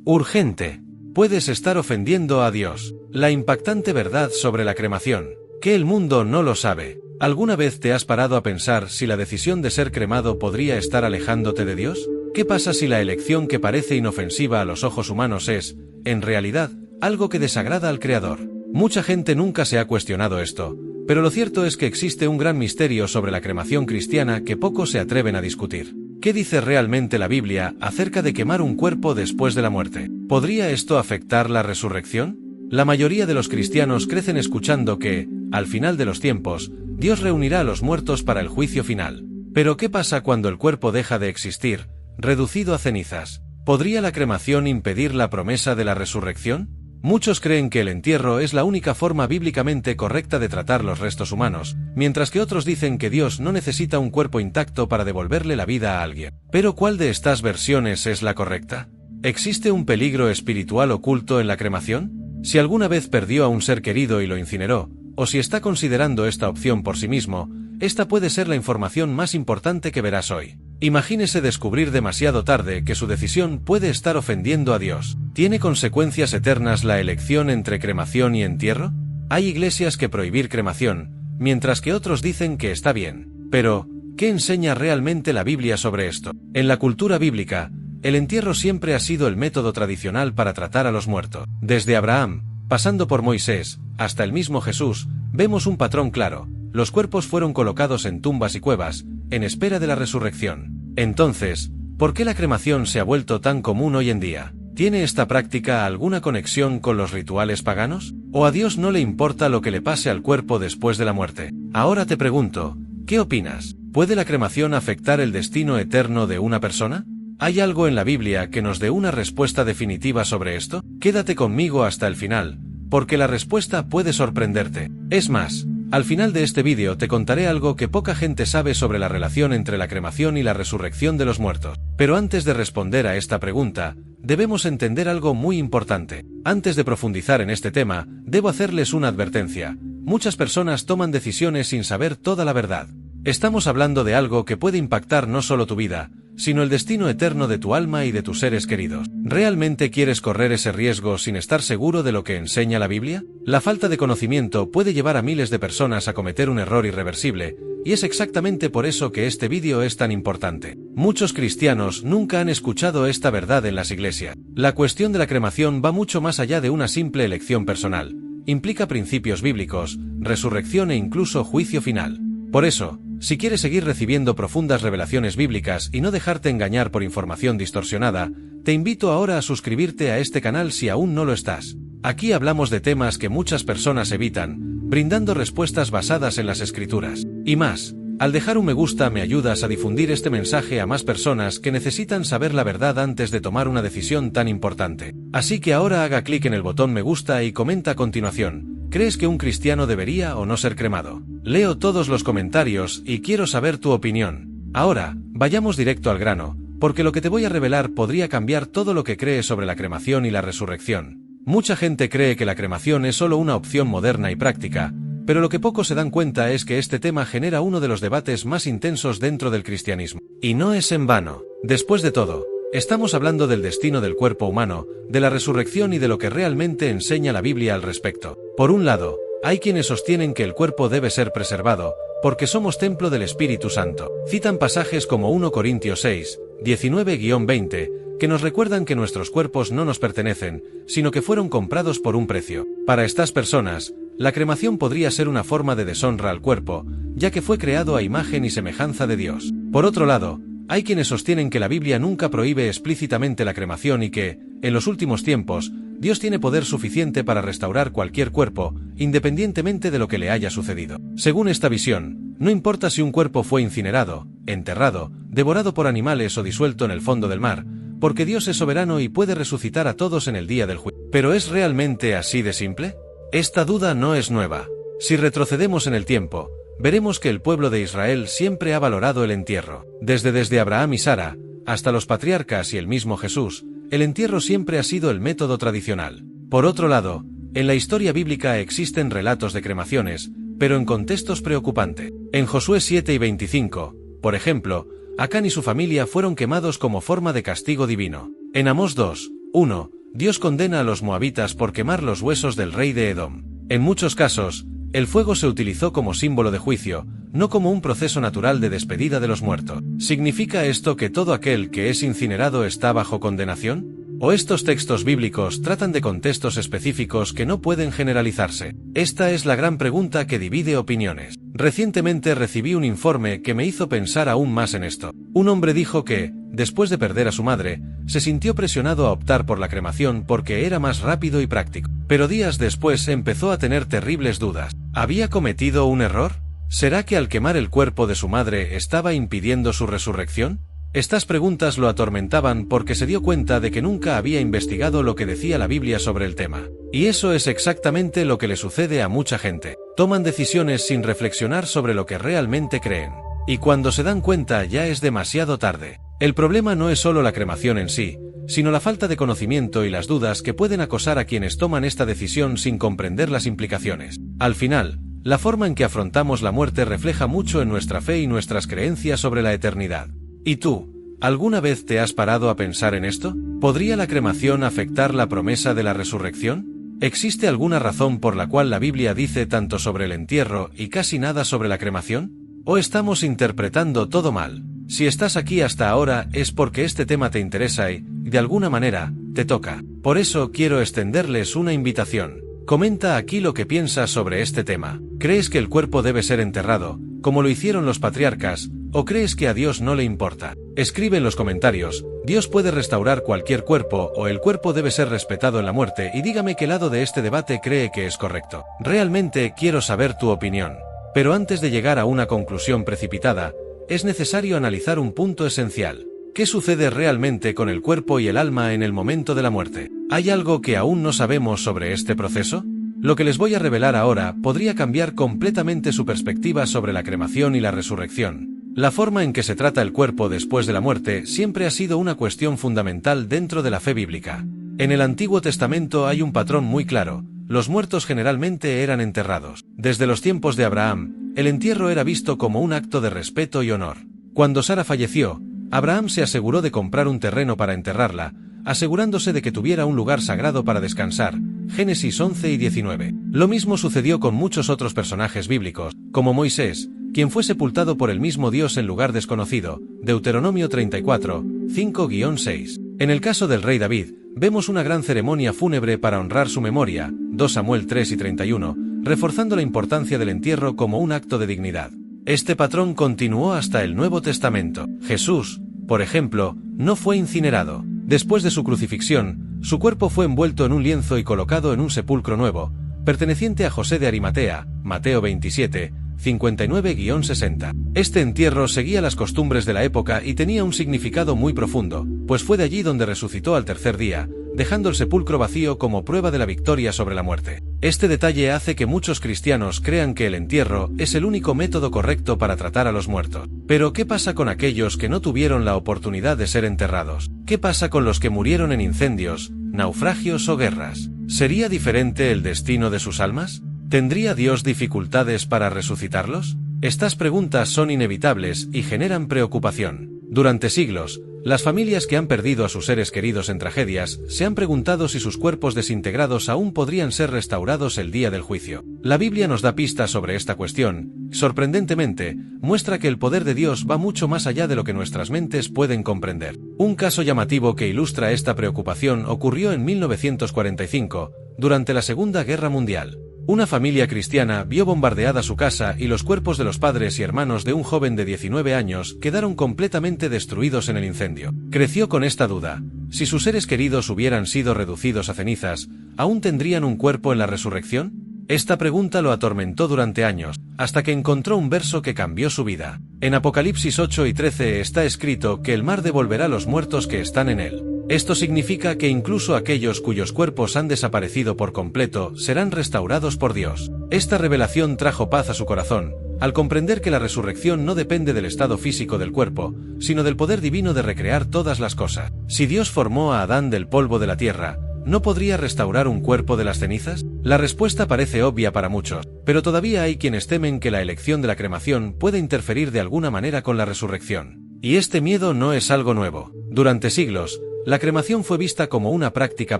Urgente. Puedes estar ofendiendo a Dios. La impactante verdad sobre la cremación. Que el mundo no lo sabe. ¿Alguna vez te has parado a pensar si la decisión de ser cremado podría estar alejándote de Dios? ¿Qué pasa si la elección que parece inofensiva a los ojos humanos es, en realidad, algo que desagrada al Creador? Mucha gente nunca se ha cuestionado esto, pero lo cierto es que existe un gran misterio sobre la cremación cristiana que pocos se atreven a discutir. ¿Qué dice realmente la Biblia acerca de quemar un cuerpo después de la muerte? ¿Podría esto afectar la resurrección? La mayoría de los cristianos crecen escuchando que, al final de los tiempos, Dios reunirá a los muertos para el juicio final. Pero ¿qué pasa cuando el cuerpo deja de existir, reducido a cenizas? ¿Podría la cremación impedir la promesa de la resurrección? Muchos creen que el entierro es la única forma bíblicamente correcta de tratar los restos humanos, mientras que otros dicen que Dios no necesita un cuerpo intacto para devolverle la vida a alguien. ¿Pero cuál de estas versiones es la correcta? ¿Existe un peligro espiritual oculto en la cremación? Si alguna vez perdió a un ser querido y lo incineró, o si está considerando esta opción por sí mismo, esta puede ser la información más importante que verás hoy. Imagínese descubrir demasiado tarde que su decisión puede estar ofendiendo a Dios. ¿Tiene consecuencias eternas la elección entre cremación y entierro? Hay iglesias que prohibir cremación, mientras que otros dicen que está bien. Pero, ¿qué enseña realmente la Biblia sobre esto? En la cultura bíblica, el entierro siempre ha sido el método tradicional para tratar a los muertos. Desde Abraham, pasando por Moisés, hasta el mismo Jesús, vemos un patrón claro. Los cuerpos fueron colocados en tumbas y cuevas, en espera de la resurrección. Entonces, ¿por qué la cremación se ha vuelto tan común hoy en día? ¿Tiene esta práctica alguna conexión con los rituales paganos? ¿O a Dios no le importa lo que le pase al cuerpo después de la muerte? Ahora te pregunto, ¿qué opinas? ¿Puede la cremación afectar el destino eterno de una persona? ¿Hay algo en la Biblia que nos dé una respuesta definitiva sobre esto? Quédate conmigo hasta el final, porque la respuesta puede sorprenderte. Es más, al final de este vídeo te contaré algo que poca gente sabe sobre la relación entre la cremación y la resurrección de los muertos. Pero antes de responder a esta pregunta, debemos entender algo muy importante. Antes de profundizar en este tema, debo hacerles una advertencia. Muchas personas toman decisiones sin saber toda la verdad. Estamos hablando de algo que puede impactar no solo tu vida, sino el destino eterno de tu alma y de tus seres queridos. ¿Realmente quieres correr ese riesgo sin estar seguro de lo que enseña la Biblia? La falta de conocimiento puede llevar a miles de personas a cometer un error irreversible, y es exactamente por eso que este vídeo es tan importante. Muchos cristianos nunca han escuchado esta verdad en las iglesias. La cuestión de la cremación va mucho más allá de una simple elección personal. Implica principios bíblicos, resurrección e incluso juicio final. Por eso, si quieres seguir recibiendo profundas revelaciones bíblicas y no dejarte engañar por información distorsionada, te invito ahora a suscribirte a este canal si aún no lo estás. Aquí hablamos de temas que muchas personas evitan, brindando respuestas basadas en las Escrituras. Y más, al dejar un me gusta me ayudas a difundir este mensaje a más personas que necesitan saber la verdad antes de tomar una decisión tan importante. Así que ahora haga clic en el botón me gusta y comenta a continuación. ¿Crees que un cristiano debería o no ser cremado? Leo todos los comentarios y quiero saber tu opinión. Ahora, vayamos directo al grano, porque lo que te voy a revelar podría cambiar todo lo que crees sobre la cremación y la resurrección. Mucha gente cree que la cremación es solo una opción moderna y práctica, pero lo que pocos se dan cuenta es que este tema genera uno de los debates más intensos dentro del cristianismo. Y no es en vano. Después de todo, estamos hablando del destino del cuerpo humano, de la resurrección y de lo que realmente enseña la Biblia al respecto. Por un lado, hay quienes sostienen que el cuerpo debe ser preservado, porque somos templo del Espíritu Santo. Citan pasajes como 1 Corintios 6, 19-20, que nos recuerdan que nuestros cuerpos no nos pertenecen, sino que fueron comprados por un precio. Para estas personas, la cremación podría ser una forma de deshonra al cuerpo, ya que fue creado a imagen y semejanza de Dios. Por otro lado, hay quienes sostienen que la Biblia nunca prohíbe explícitamente la cremación y que, en los últimos tiempos, Dios tiene poder suficiente para restaurar cualquier cuerpo, independientemente de lo que le haya sucedido. Según esta visión, no importa si un cuerpo fue incinerado, enterrado, devorado por animales o disuelto en el fondo del mar, porque Dios es soberano y puede resucitar a todos en el día del juicio. ¿Pero es realmente así de simple? Esta duda no es nueva. Si retrocedemos en el tiempo, veremos que el pueblo de Israel siempre ha valorado el entierro. Desde Abraham y Sara, hasta los patriarcas y el mismo Jesús, el entierro siempre ha sido el método tradicional. Por otro lado, en la historia bíblica existen relatos de cremaciones, pero en contextos preocupantes. En Josué 7 y 25, por ejemplo, Acán y su familia fueron quemados como forma de castigo divino. En Amós 2, 1, Dios condena a los moabitas por quemar los huesos del rey de Edom. En muchos casos, el fuego se utilizó como símbolo de juicio, no como un proceso natural de despedida de los muertos. ¿Significa esto que todo aquel que es incinerado está bajo condenación? ¿O estos textos bíblicos tratan de contextos específicos que no pueden generalizarse? Esta es la gran pregunta que divide opiniones. Recientemente recibí un informe que me hizo pensar aún más en esto. Un hombre dijo que, después de perder a su madre, se sintió presionado a optar por la cremación porque era más rápido y práctico. Pero días después empezó a tener terribles dudas. ¿Había cometido un error? ¿Será que al quemar el cuerpo de su madre estaba impidiendo su resurrección? Estas preguntas lo atormentaban porque se dio cuenta de que nunca había investigado lo que decía la Biblia sobre el tema. Y eso es exactamente lo que le sucede a mucha gente. Toman decisiones sin reflexionar sobre lo que realmente creen. Y cuando se dan cuenta ya es demasiado tarde. El problema no es solo la cremación en sí, sino la falta de conocimiento y las dudas que pueden acosar a quienes toman esta decisión sin comprender las implicaciones. Al final, la forma en que afrontamos la muerte refleja mucho en nuestra fe y nuestras creencias sobre la eternidad. ¿Y tú, alguna vez te has parado a pensar en esto? ¿Podría la cremación afectar la promesa de la resurrección? ¿Existe alguna razón por la cual la Biblia dice tanto sobre el entierro y casi nada sobre la cremación? ¿O estamos interpretando todo mal? Si estás aquí hasta ahora es porque este tema te interesa y, de alguna manera, te toca. Por eso quiero extenderles una invitación. Comenta aquí lo que piensas sobre este tema. ¿Crees que el cuerpo debe ser enterrado, como lo hicieron los patriarcas, o crees que a Dios no le importa? Escribe en los comentarios, ¿Dios puede restaurar cualquier cuerpo o el cuerpo debe ser respetado en la muerte? Y dígame qué lado de este debate cree que es correcto. Realmente quiero saber tu opinión. Pero antes de llegar a una conclusión precipitada, es necesario analizar un punto esencial. ¿Qué sucede realmente con el cuerpo y el alma en el momento de la muerte? ¿Hay algo que aún no sabemos sobre este proceso? Lo que les voy a revelar ahora podría cambiar completamente su perspectiva sobre la cremación y la resurrección. La forma en que se trata el cuerpo después de la muerte siempre ha sido una cuestión fundamental dentro de la fe bíblica. En el Antiguo Testamento hay un patrón muy claro: los muertos generalmente eran enterrados. Desde los tiempos de Abraham, el entierro era visto como un acto de respeto y honor. Cuando Sara falleció, Abraham se aseguró de comprar un terreno para enterrarla, asegurándose de que tuviera un lugar sagrado para descansar. Génesis 11 y 19. Lo mismo sucedió con muchos otros personajes bíblicos, como Moisés, quien fue sepultado por el mismo Dios en lugar desconocido. Deuteronomio 34, 5-6. En el caso del rey David, vemos una gran ceremonia fúnebre para honrar su memoria, 2 Samuel 3 y 31, reforzando la importancia del entierro como un acto de dignidad. Este patrón continuó hasta el Nuevo Testamento. Jesús, por ejemplo, no fue incinerado. Después de su crucifixión, su cuerpo fue envuelto en un lienzo y colocado en un sepulcro nuevo, perteneciente a José de Arimatea, Mateo 27, 59-60. Este entierro seguía las costumbres de la época y tenía un significado muy profundo, pues fue de allí donde resucitó al tercer día, dejando el sepulcro vacío como prueba de la victoria sobre la muerte. Este detalle hace que muchos cristianos crean que el entierro es el único método correcto para tratar a los muertos. Pero ¿qué pasa con aquellos que no tuvieron la oportunidad de ser enterrados? ¿Qué pasa con los que murieron en incendios, naufragios o guerras? ¿Sería diferente el destino de sus almas? ¿Tendría Dios dificultades para resucitarlos? Estas preguntas son inevitables y generan preocupación. Durante siglos, las familias que han perdido a sus seres queridos en tragedias se han preguntado si sus cuerpos desintegrados aún podrían ser restaurados el día del juicio. La Biblia nos da pistas sobre esta cuestión. Sorprendentemente, muestra que el poder de Dios va mucho más allá de lo que nuestras mentes pueden comprender. Un caso llamativo que ilustra esta preocupación ocurrió en 1945, durante la Segunda Guerra Mundial. Una familia cristiana vio bombardeada su casa y los cuerpos de los padres y hermanos de un joven de 19 años quedaron completamente destruidos en el incendio. Creció con esta duda: si sus seres queridos hubieran sido reducidos a cenizas, ¿aún tendrían un cuerpo en la resurrección? Esta pregunta lo atormentó durante años, hasta que encontró un verso que cambió su vida. En Apocalipsis 8 y 13 está escrito que el mar devolverá los muertos que están en él. Esto significa que incluso aquellos cuyos cuerpos han desaparecido por completo serán restaurados por Dios. Esta revelación trajo paz a su corazón, al comprender que la resurrección no depende del estado físico del cuerpo, sino del poder divino de recrear todas las cosas. Si Dios formó a Adán del polvo de la tierra, ¿no podría restaurar un cuerpo de las cenizas? La respuesta parece obvia para muchos, pero todavía hay quienes temen que la elección de la cremación puede interferir de alguna manera con la resurrección. Y este miedo no es algo nuevo. Durante siglos, La cremación fue vista como una práctica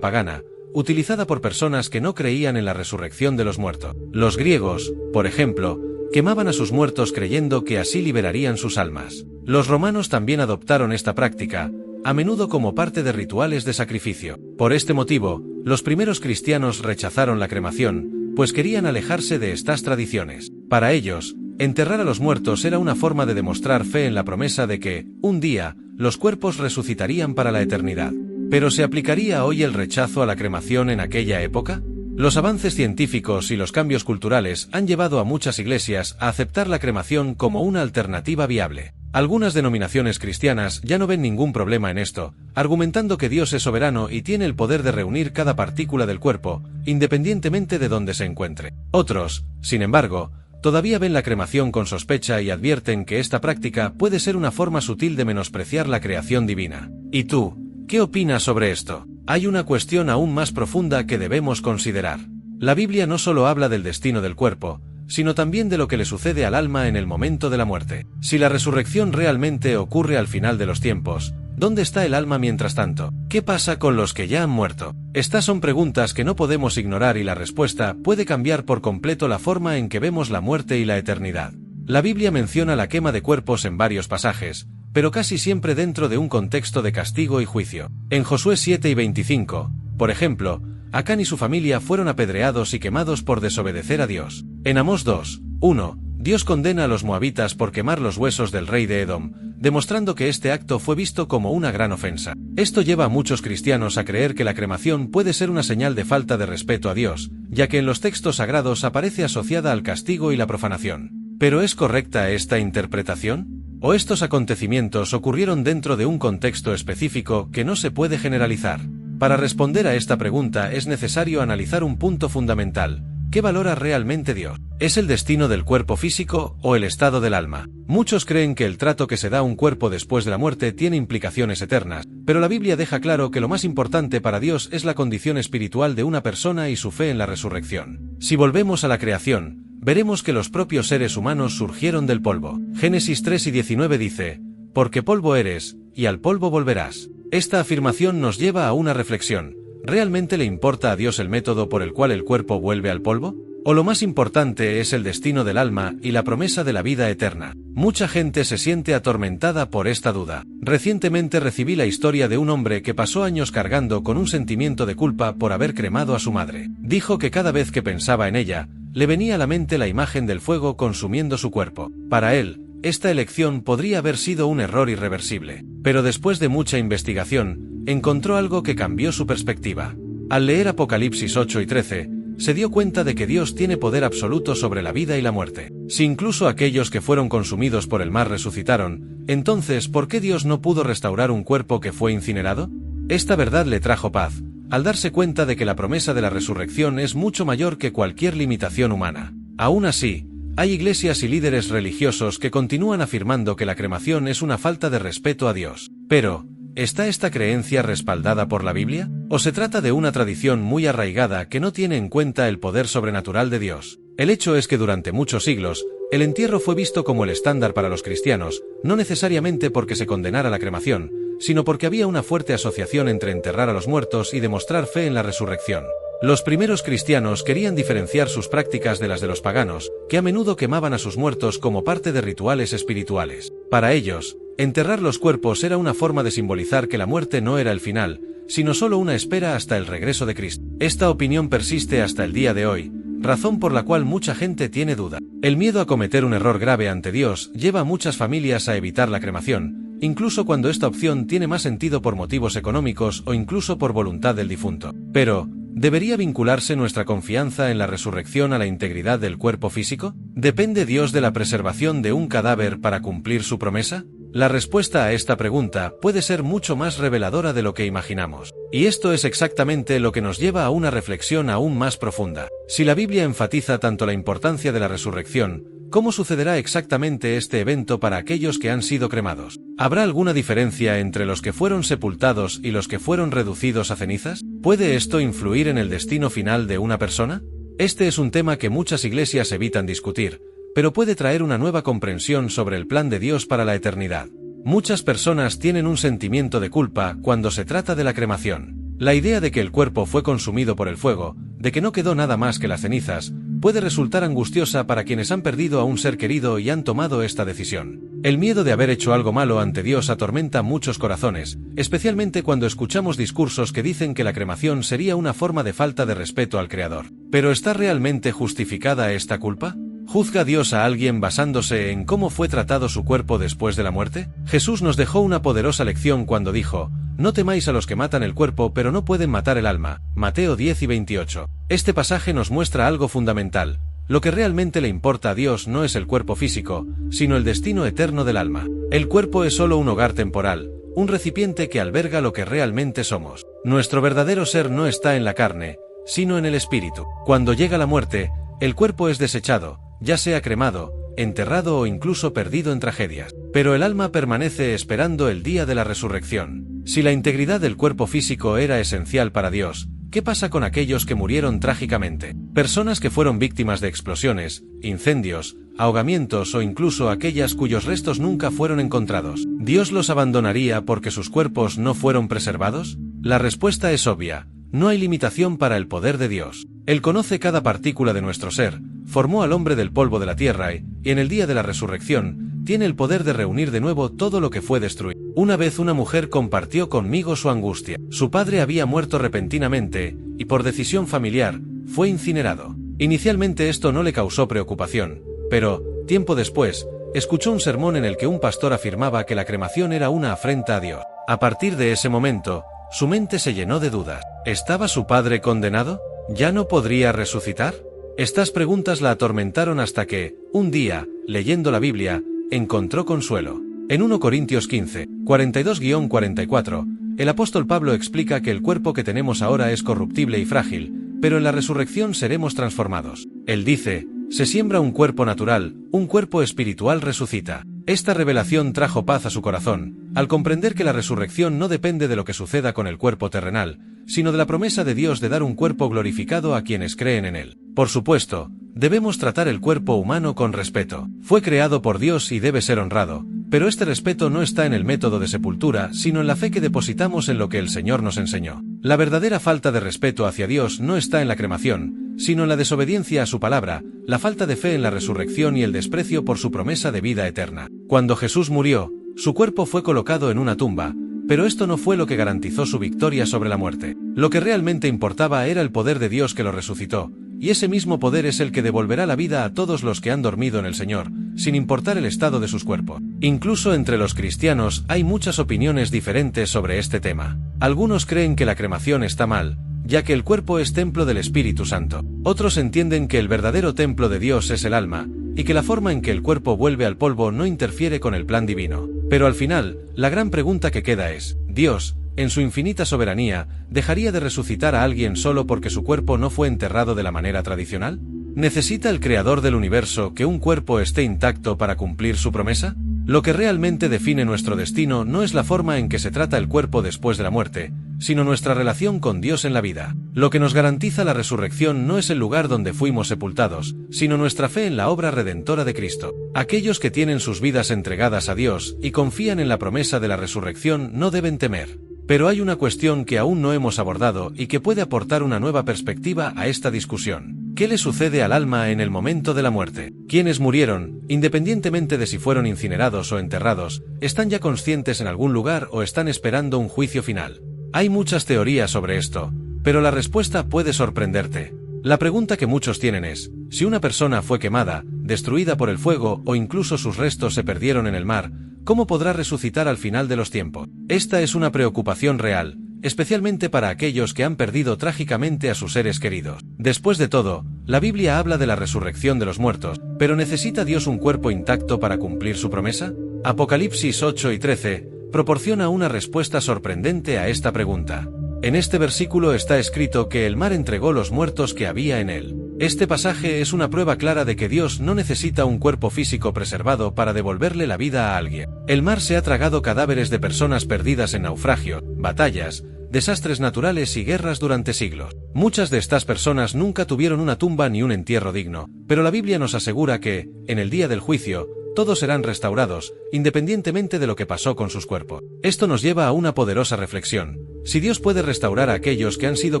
pagana, utilizada por personas que no creían en la resurrección de los muertos. Los griegos, por ejemplo, quemaban a sus muertos creyendo que así liberarían sus almas. Los romanos también adoptaron esta práctica, a menudo como parte de rituales de sacrificio. Por este motivo, los primeros cristianos rechazaron la cremación, pues querían alejarse de estas tradiciones. Para ellos, enterrar a los muertos era una forma de demostrar fe en la promesa de que, un día, los cuerpos resucitarían para la eternidad. ¿Pero se aplicaría hoy el rechazo a la cremación en aquella época? Los avances científicos y los cambios culturales han llevado a muchas iglesias a aceptar la cremación como una alternativa viable. Algunas denominaciones cristianas ya no ven ningún problema en esto, argumentando que Dios es soberano y tiene el poder de reunir cada partícula del cuerpo, independientemente de dónde se encuentre. Otros, sin embargo, todavía ven la cremación con sospecha y advierten que esta práctica puede ser una forma sutil de menospreciar la creación divina. ¿Y tú, qué opinas sobre esto? Hay una cuestión aún más profunda que debemos considerar. La Biblia no solo habla del destino del cuerpo, sino también de lo que le sucede al alma en el momento de la muerte. Si la resurrección realmente ocurre al final de los tiempos, ¿dónde está el alma mientras tanto? ¿Qué pasa con los que ya han muerto? Estas son preguntas que no podemos ignorar y la respuesta puede cambiar por completo la forma en que vemos la muerte y la eternidad. La Biblia menciona la quema de cuerpos en varios pasajes, pero casi siempre dentro de un contexto de castigo y juicio. En Josué 7 y 25, por ejemplo, Acán y su familia fueron apedreados y quemados por desobedecer a Dios. En Amós 2, 1, Dios condena a los moabitas por quemar los huesos del rey de Edom, demostrando que este acto fue visto como una gran ofensa. Esto lleva a muchos cristianos a creer que la cremación puede ser una señal de falta de respeto a Dios, ya que en los textos sagrados aparece asociada al castigo y la profanación. ¿Pero es correcta esta interpretación? ¿O estos acontecimientos ocurrieron dentro de un contexto específico que no se puede generalizar? Para responder a esta pregunta es necesario analizar un punto fundamental. ¿Qué valora realmente Dios? ¿Es el destino del cuerpo físico o el estado del alma? Muchos creen que el trato que se da a un cuerpo después de la muerte tiene implicaciones eternas, pero la Biblia deja claro que lo más importante para Dios es la condición espiritual de una persona y su fe en la resurrección. Si volvemos a la creación, veremos que los propios seres humanos surgieron del polvo. Génesis 3 y 19 dice, «Porque polvo eres, y al polvo volverás». Esta afirmación nos lleva a una reflexión. ¿Realmente le importa a Dios el método por el cual el cuerpo vuelve al polvo? ¿O lo más importante es el destino del alma y la promesa de la vida eterna? Mucha gente se siente atormentada por esta duda. Recientemente recibí la historia de un hombre que pasó años cargando con un sentimiento de culpa por haber cremado a su madre. Dijo que cada vez que pensaba en ella, le venía a la mente la imagen del fuego consumiendo su cuerpo. Para él, esta elección podría haber sido un error irreversible. Pero después de mucha investigación, encontró algo que cambió su perspectiva. Al leer Apocalipsis 8 y 13, se dio cuenta de que Dios tiene poder absoluto sobre la vida y la muerte. Si incluso aquellos que fueron consumidos por el mar resucitaron, entonces, ¿por qué Dios no pudo restaurar un cuerpo que fue incinerado? Esta verdad le trajo paz, al darse cuenta de que la promesa de la resurrección es mucho mayor que cualquier limitación humana. Aún así, hay iglesias y líderes religiosos que continúan afirmando que la cremación es una falta de respeto a Dios. Pero, ¿está esta creencia respaldada por la Biblia? ¿O se trata de una tradición muy arraigada que no tiene en cuenta el poder sobrenatural de Dios? El hecho es que durante muchos siglos, el entierro fue visto como el estándar para los cristianos, no necesariamente porque se condenara la cremación, sino porque había una fuerte asociación entre enterrar a los muertos y demostrar fe en la resurrección. Los primeros cristianos querían diferenciar sus prácticas de las de los paganos, que a menudo quemaban a sus muertos como parte de rituales espirituales. Para ellos, enterrar los cuerpos era una forma de simbolizar que la muerte no era el final, sino solo una espera hasta el regreso de Cristo. Esta opinión persiste hasta el día de hoy, razón por la cual mucha gente tiene duda. El miedo a cometer un error grave ante Dios lleva a muchas familias a evitar la cremación, incluso cuando esta opción tiene más sentido por motivos económicos o incluso por voluntad del difunto. Pero, ¿debería vincularse nuestra confianza en la resurrección a la integridad del cuerpo físico? ¿Depende Dios de la preservación de un cadáver para cumplir su promesa? La respuesta a esta pregunta puede ser mucho más reveladora de lo que imaginamos. Y esto es exactamente lo que nos lleva a una reflexión aún más profunda. Si la Biblia enfatiza tanto la importancia de la resurrección, ¿cómo sucederá exactamente este evento para aquellos que han sido cremados? ¿Habrá alguna diferencia entre los que fueron sepultados y los que fueron reducidos a cenizas? ¿Puede esto influir en el destino final de una persona? Este es un tema que muchas iglesias evitan discutir, pero puede traer una nueva comprensión sobre el plan de Dios para la eternidad. Muchas personas tienen un sentimiento de culpa cuando se trata de la cremación. La idea de que el cuerpo fue consumido por el fuego, de que no quedó nada más que las cenizas, puede resultar angustiosa para quienes han perdido a un ser querido y han tomado esta decisión. El miedo de haber hecho algo malo ante Dios atormenta muchos corazones, especialmente cuando escuchamos discursos que dicen que la cremación sería una forma de falta de respeto al Creador. ¿Pero está realmente justificada esta culpa? ¿Juzga Dios a alguien basándose en cómo fue tratado su cuerpo después de la muerte? Jesús nos dejó una poderosa lección cuando dijo: no temáis a los que matan el cuerpo pero no pueden matar el alma. Mateo 10 y 28. Este pasaje nos muestra algo fundamental. Lo que realmente le importa a Dios no es el cuerpo físico, sino el destino eterno del alma. El cuerpo es solo un hogar temporal, un recipiente que alberga lo que realmente somos. Nuestro verdadero ser no está en la carne, sino en el espíritu. Cuando llega la muerte, el cuerpo es desechado, ya sea cremado, enterrado o incluso perdido en tragedias. Pero el alma permanece esperando el día de la resurrección. Si la integridad del cuerpo físico era esencial para Dios, ¿qué pasa con aquellos que murieron trágicamente? Personas que fueron víctimas de explosiones, incendios, ahogamientos o incluso aquellas cuyos restos nunca fueron encontrados. ¿Dios los abandonaría porque sus cuerpos no fueron preservados? La respuesta es obvia. No hay limitación para el poder de Dios. Él conoce cada partícula de nuestro ser, formó al hombre del polvo de la tierra y en el día de la resurrección, tiene el poder de reunir de nuevo todo lo que fue destruido. Una vez una mujer compartió conmigo su angustia. Su padre había muerto repentinamente, y por decisión familiar, fue incinerado. Inicialmente esto no le causó preocupación, pero, tiempo después, escuchó un sermón en el que un pastor afirmaba que la cremación era una afrenta a Dios. A partir de ese momento, su mente se llenó de dudas. ¿Estaba su padre condenado? ¿Ya no podría resucitar? Estas preguntas la atormentaron hasta que, un día, leyendo la Biblia, encontró consuelo. En 1 Corintios 15, 42-44, el apóstol Pablo explica que el cuerpo que tenemos ahora es corruptible y frágil, pero en la resurrección seremos transformados. Él dice: se siembra un cuerpo natural, un cuerpo espiritual resucita. Esta revelación trajo paz a su corazón, al comprender que la resurrección no depende de lo que suceda con el cuerpo terrenal, sino de la promesa de Dios de dar un cuerpo glorificado a quienes creen en él. Por supuesto, debemos tratar el cuerpo humano con respeto. Fue creado por Dios y debe ser honrado, pero este respeto no está en el método de sepultura, sino en la fe que depositamos en lo que el Señor nos enseñó. La verdadera falta de respeto hacia Dios no está en la cremación, sino en la desobediencia a su palabra, la falta de fe en la resurrección y el desprecio por su promesa de vida eterna. Cuando Jesús murió, su cuerpo fue colocado en una tumba, pero esto no fue lo que garantizó su victoria sobre la muerte. Lo que realmente importaba era el poder de Dios que lo resucitó, y ese mismo poder es el que devolverá la vida a todos los que han dormido en el Señor, sin importar el estado de sus cuerpos. Incluso entre los cristianos hay muchas opiniones diferentes sobre este tema. Algunos creen que la cremación está mal, ya que el cuerpo es templo del Espíritu Santo. Otros entienden que el verdadero templo de Dios es el alma, y que la forma en que el cuerpo vuelve al polvo no interfiere con el plan divino. Pero al final, la gran pregunta que queda es: ¿Dios, en su infinita soberanía, dejaría de resucitar a alguien solo porque su cuerpo no fue enterrado de la manera tradicional? ¿Necesita el Creador del universo que un cuerpo esté intacto para cumplir su promesa? Lo que realmente define nuestro destino no es la forma en que se trata el cuerpo después de la muerte, sino nuestra relación con Dios en la vida. Lo que nos garantiza la resurrección no es el lugar donde fuimos sepultados, sino nuestra fe en la obra redentora de Cristo. Aquellos que tienen sus vidas entregadas a Dios y confían en la promesa de la resurrección no deben temer. Pero hay una cuestión que aún no hemos abordado y que puede aportar una nueva perspectiva a esta discusión. ¿Qué le sucede al alma en el momento de la muerte? Quienes murieron, independientemente de si fueron incinerados o enterrados, ¿están ya conscientes en algún lugar o están esperando un juicio final? Hay muchas teorías sobre esto, pero la respuesta puede sorprenderte. La pregunta que muchos tienen es: si una persona fue quemada, destruida por el fuego o incluso sus restos se perdieron en el mar, ¿cómo podrá resucitar al final de los tiempos? Esta es una preocupación real, especialmente para aquellos que han perdido trágicamente a sus seres queridos. Después de todo, la Biblia habla de la resurrección de los muertos, pero ¿necesita Dios un cuerpo intacto para cumplir su promesa? Apocalipsis 8 y 13 proporciona una respuesta sorprendente a esta pregunta. En este versículo está escrito que el mar entregó los muertos que había en él. Este pasaje es una prueba clara de que Dios no necesita un cuerpo físico preservado para devolverle la vida a alguien. El mar se ha tragado cadáveres de personas perdidas en naufragios, batallas, desastres naturales y guerras durante siglos. Muchas de estas personas nunca tuvieron una tumba ni un entierro digno, pero la Biblia nos asegura que, en el día del juicio, todos serán restaurados, independientemente de lo que pasó con sus cuerpos. Esto nos lleva a una poderosa reflexión. Si Dios puede restaurar a aquellos que han sido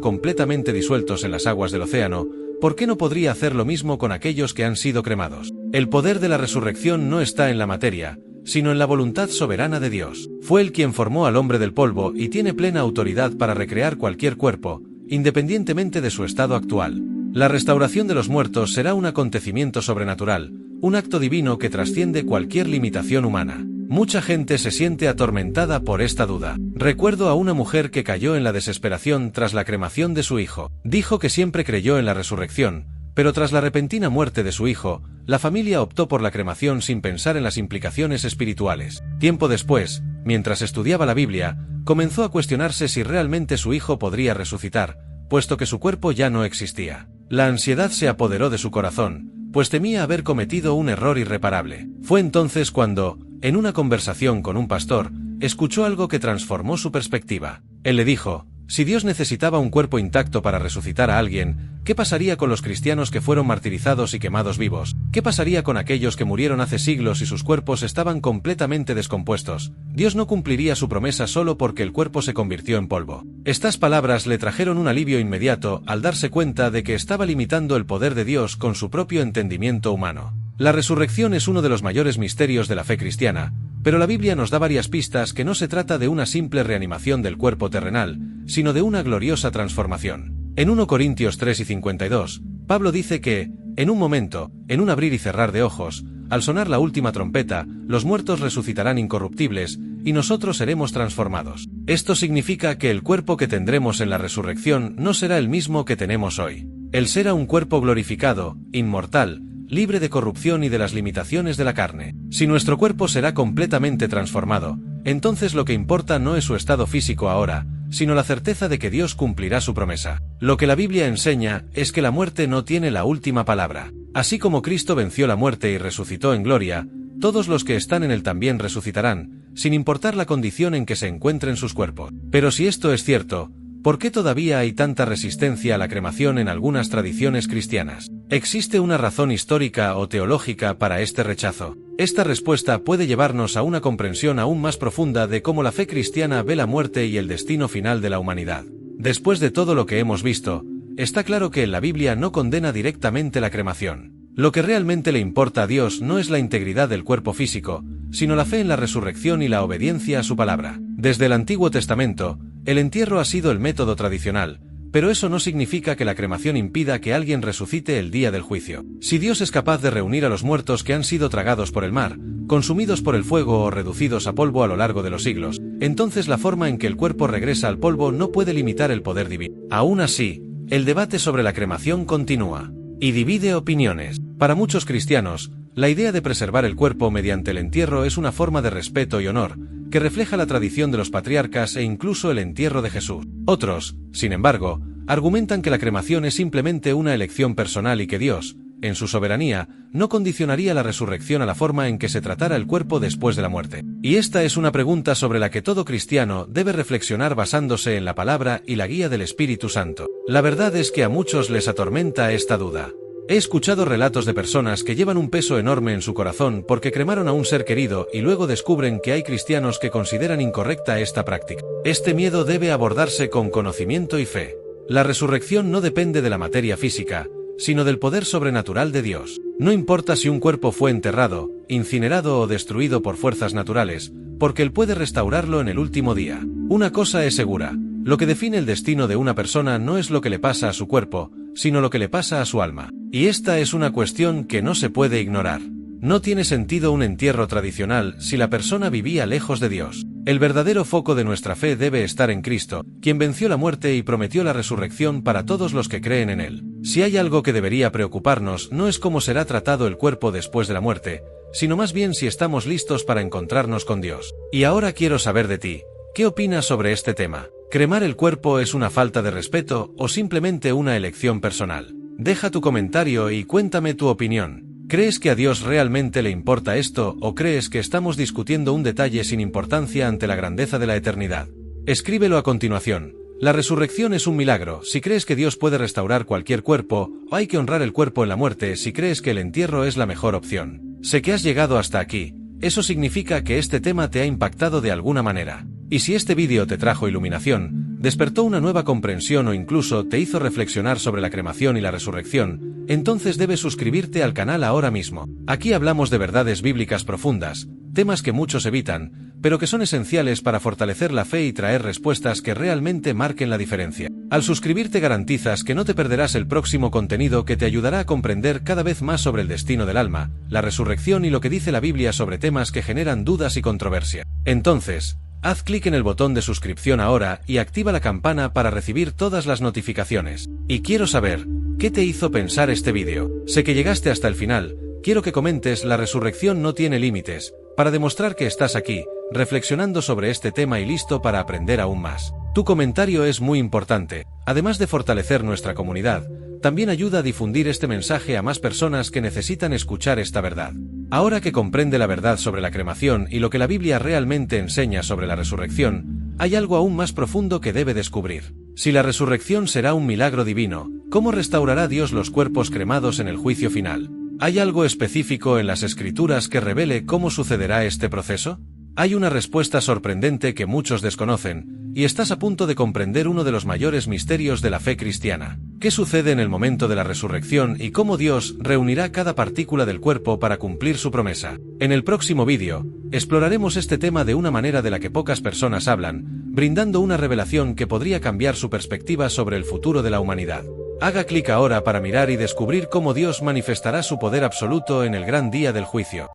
completamente disueltos en las aguas del océano, ¿por qué no podría hacer lo mismo con aquellos que han sido cremados? El poder de la resurrección no está en la materia, sino en la voluntad soberana de Dios. Fue Él quien formó al hombre del polvo y tiene plena autoridad para recrear cualquier cuerpo, independientemente de su estado actual. La restauración de los muertos será un acontecimiento sobrenatural, un acto divino que trasciende cualquier limitación humana. Mucha gente se siente atormentada por esta duda. Recuerdo a una mujer que cayó en la desesperación tras la cremación de su hijo. Dijo que siempre creyó en la resurrección, pero tras la repentina muerte de su hijo, la familia optó por la cremación sin pensar en las implicaciones espirituales. Tiempo después, mientras estudiaba la Biblia, comenzó a cuestionarse si realmente su hijo podría resucitar, puesto que su cuerpo ya no existía. La ansiedad se apoderó de su corazón, pues temía haber cometido un error irreparable. Fue entonces cuando, en una conversación con un pastor, escuchó algo que transformó su perspectiva. Él le dijo: si Dios necesitaba un cuerpo intacto para resucitar a alguien, ¿qué pasaría con los cristianos que fueron martirizados y quemados vivos? ¿Qué pasaría con aquellos que murieron hace siglos y sus cuerpos estaban completamente descompuestos? Dios no cumpliría su promesa solo porque el cuerpo se convirtió en polvo. Estas palabras le trajeron un alivio inmediato al darse cuenta de que estaba limitando el poder de Dios con su propio entendimiento humano. La resurrección es uno de los mayores misterios de la fe cristiana, pero la Biblia nos da varias pistas que no se trata de una simple reanimación del cuerpo terrenal, sino de una gloriosa transformación. En 1 Corintios 3 y 52, Pablo dice que, en un momento, en un abrir y cerrar de ojos, al sonar la última trompeta, los muertos resucitarán incorruptibles, y nosotros seremos transformados. Esto significa que el cuerpo que tendremos en la resurrección no será el mismo que tenemos hoy. Él será un cuerpo glorificado, inmortal, libre de corrupción y de las limitaciones de la carne. Si nuestro cuerpo será completamente transformado, entonces lo que importa no es su estado físico ahora, sino la certeza de que Dios cumplirá su promesa. Lo que la Biblia enseña es que la muerte no tiene la última palabra. Así como Cristo venció la muerte y resucitó en gloria, todos los que están en él también resucitarán, sin importar la condición en que se encuentren sus cuerpos. Pero si esto es cierto, ¿por qué todavía hay tanta resistencia a la cremación en algunas tradiciones cristianas? ¿Existe una razón histórica o teológica para este rechazo? Esta respuesta puede llevarnos a una comprensión aún más profunda de cómo la fe cristiana ve la muerte y el destino final de la humanidad. Después de todo lo que hemos visto, está claro que la Biblia no condena directamente la cremación. Lo que realmente le importa a Dios no es la integridad del cuerpo físico, sino la fe en la resurrección y la obediencia a su palabra. Desde el Antiguo Testamento, el entierro ha sido el método tradicional, pero eso no significa que la cremación impida que alguien resucite el día del juicio. Si Dios es capaz de reunir a los muertos que han sido tragados por el mar, consumidos por el fuego o reducidos a polvo a lo largo de los siglos, entonces la forma en que el cuerpo regresa al polvo no puede limitar el poder divino. Aún así, el debate sobre la cremación continúa y divide opiniones. Para muchos cristianos, la idea de preservar el cuerpo mediante el entierro es una forma de respeto y honor, que refleja la tradición de los patriarcas e incluso el entierro de Jesús. Otros, sin embargo, argumentan que la cremación es simplemente una elección personal y que Dios, en su soberanía, no condicionaría la resurrección a la forma en que se tratara el cuerpo después de la muerte. Y esta es una pregunta sobre la que todo cristiano debe reflexionar basándose en la palabra y la guía del Espíritu Santo. La verdad es que a muchos les atormenta esta duda. He escuchado relatos de personas que llevan un peso enorme en su corazón porque cremaron a un ser querido y luego descubren que hay cristianos que consideran incorrecta esta práctica. Este miedo debe abordarse con conocimiento y fe. La resurrección no depende de la materia física, sino del poder sobrenatural de Dios. No importa si un cuerpo fue enterrado, incinerado o destruido por fuerzas naturales, porque Él puede restaurarlo en el último día. Una cosa es segura: lo que define el destino de una persona no es lo que le pasa a su cuerpo, sino lo que le pasa a su alma. Y esta es una cuestión que no se puede ignorar. No tiene sentido un entierro tradicional si la persona vivía lejos de Dios. El verdadero foco de nuestra fe debe estar en Cristo, quien venció la muerte y prometió la resurrección para todos los que creen en Él. Si hay algo que debería preocuparnos, no es cómo será tratado el cuerpo después de la muerte, sino más bien si estamos listos para encontrarnos con Dios. Y ahora quiero saber de ti, ¿qué opinas sobre este tema? ¿Cremar el cuerpo es una falta de respeto o simplemente una elección personal? Deja tu comentario y cuéntame tu opinión. ¿Crees que a Dios realmente le importa esto o crees que estamos discutiendo un detalle sin importancia ante la grandeza de la eternidad? Escríbelo a continuación. La resurrección es un milagro si crees que Dios puede restaurar cualquier cuerpo, o hay que honrar el cuerpo en la muerte si crees que el entierro es la mejor opción. Sé que has llegado hasta aquí, eso significa que este tema te ha impactado de alguna manera. Y si este vídeo te trajo iluminación, despertó una nueva comprensión o incluso te hizo reflexionar sobre la cremación y la resurrección, entonces debes suscribirte al canal ahora mismo. Aquí hablamos de verdades bíblicas profundas, temas que muchos evitan, pero que son esenciales para fortalecer la fe y traer respuestas que realmente marquen la diferencia. Al suscribirte garantizas que no te perderás el próximo contenido que te ayudará a comprender cada vez más sobre el destino del alma, la resurrección y lo que dice la Biblia sobre temas que generan dudas y controversia. Entonces, haz clic en el botón de suscripción ahora y activa la campana para recibir todas las notificaciones. Y quiero saber, ¿qué te hizo pensar este vídeo? Sé que llegaste hasta el final, quiero que comentes "La resurrección no tiene límites", para demostrar que estás aquí, reflexionando sobre este tema y listo para aprender aún más. Tu comentario es muy importante, además de fortalecer nuestra comunidad, también ayuda a difundir este mensaje a más personas que necesitan escuchar esta verdad. Ahora que comprende la verdad sobre la cremación y lo que la Biblia realmente enseña sobre la resurrección, hay algo aún más profundo que debe descubrir. Si la resurrección será un milagro divino, ¿cómo restaurará Dios los cuerpos cremados en el juicio final? ¿Hay algo específico en las Escrituras que revele cómo sucederá este proceso? Hay una respuesta sorprendente que muchos desconocen, y estás a punto de comprender uno de los mayores misterios de la fe cristiana. ¿Qué sucede en el momento de la resurrección y cómo Dios reunirá cada partícula del cuerpo para cumplir su promesa? En el próximo vídeo, exploraremos este tema de una manera de la que pocas personas hablan, brindando una revelación que podría cambiar su perspectiva sobre el futuro de la humanidad. Haga clic ahora para mirar y descubrir cómo Dios manifestará su poder absoluto en el gran día del juicio.